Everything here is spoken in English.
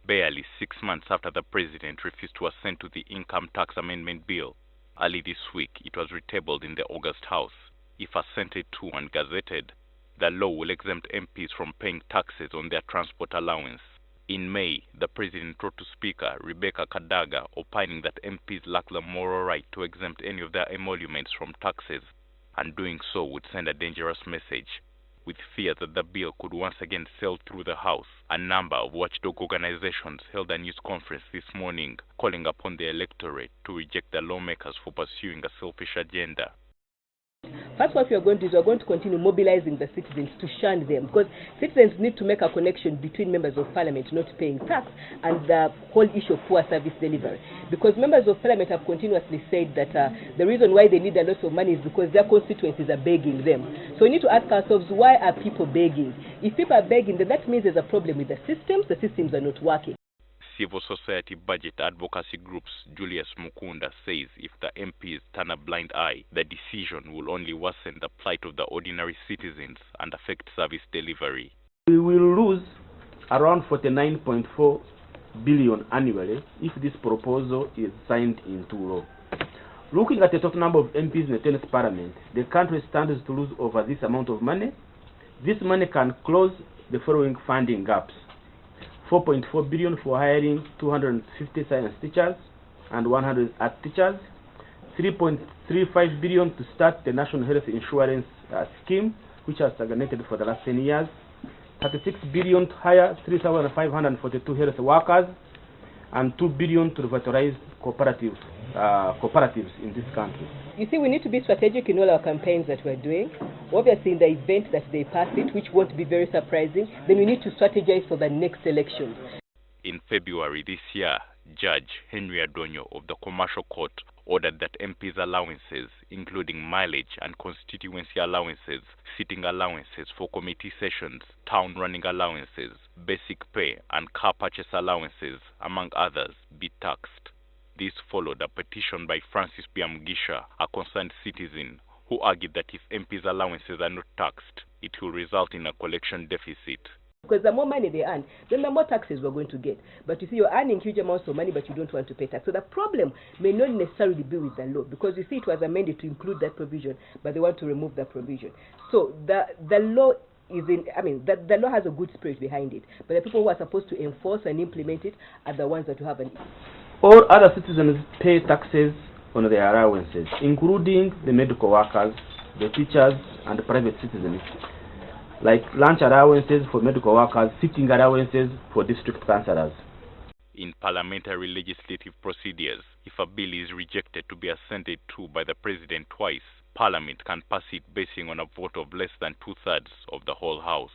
barely 6 months after the president refused to assent to the income tax amendment bill. Early this week, it was retabled in the August House. If assented to and gazetted, the law will exempt MPs from paying taxes on their transport allowance. In May, the president wrote to Speaker Rebecca Kadaga opining that MPs lack the moral right to exempt any of their emoluments from taxes, and doing so would send a dangerous message. With fear that the bill could once again sail through the House, a number of watchdog organizations held a news conference this morning calling upon the electorate to reject the lawmakers for pursuing a selfish agenda. First, what we are going to do is we are going to continue mobilizing the citizens to shun them, because citizens need to make a connection between members of parliament not paying tax and the whole issue of poor service delivery. Because members of parliament have continuously said that the reason why they need a lot of money is because their constituencies are begging them. So we need to ask ourselves, why are people begging? If people are begging, then that means there's a problem with the systems are not working. Civil society budget advocacy groups Julius Mukunda says if the MPs turn a blind eye, the decision will only worsen the plight of the ordinary citizens and affect service delivery. We will lose around 49.4 billion annually if this proposal is signed into law. Looking at the total number of MPs in the tennis parliament, the country stands to lose over this amount of money. This money can close the following funding gaps: 4.4 billion for hiring 250 science teachers and 100 art teachers, 3.35 billion to start the national health insurance scheme, which has stagnated for the last 10 years, 36 billion to hire 3,542 health workers, and 2 billion to revitalize cooperatives in this country. You see, we need to be strategic in all our campaigns that we're doing. Obviously, in the event that they pass it, which won't be very surprising, then we need to strategize for the next election. In February this year, Judge Henry Adonyo of the Commercial Court ordered that MPs' allowances, including mileage and constituency allowances, sitting allowances for committee sessions, town running allowances, basic pay, and car purchase allowances, among others, be taxed. This followed a petition by Francis Biamugisha, a concerned citizen, who argued that if MPs' allowances are not taxed, it will result in a collection deficit. Because the more money they earn, then the more taxes we're going to get. But you see, you're earning huge amounts of money, but you don't want to pay tax. So the problem may not necessarily be with the law, because you see, it was amended to include that provision, but they want to remove that provision. So the law is the law has a good spirit behind it, but the people who are supposed to enforce and implement it are the ones that have an. All other citizens pay taxes on their allowances, including the medical workers, the teachers, and the private citizens, like lunch allowances for medical workers, sitting allowances for district councillors. In parliamentary legislative procedures, if a bill is rejected to be assented to by the president twice, Parliament can pass it basing on a vote of less than 2/3 of the whole House.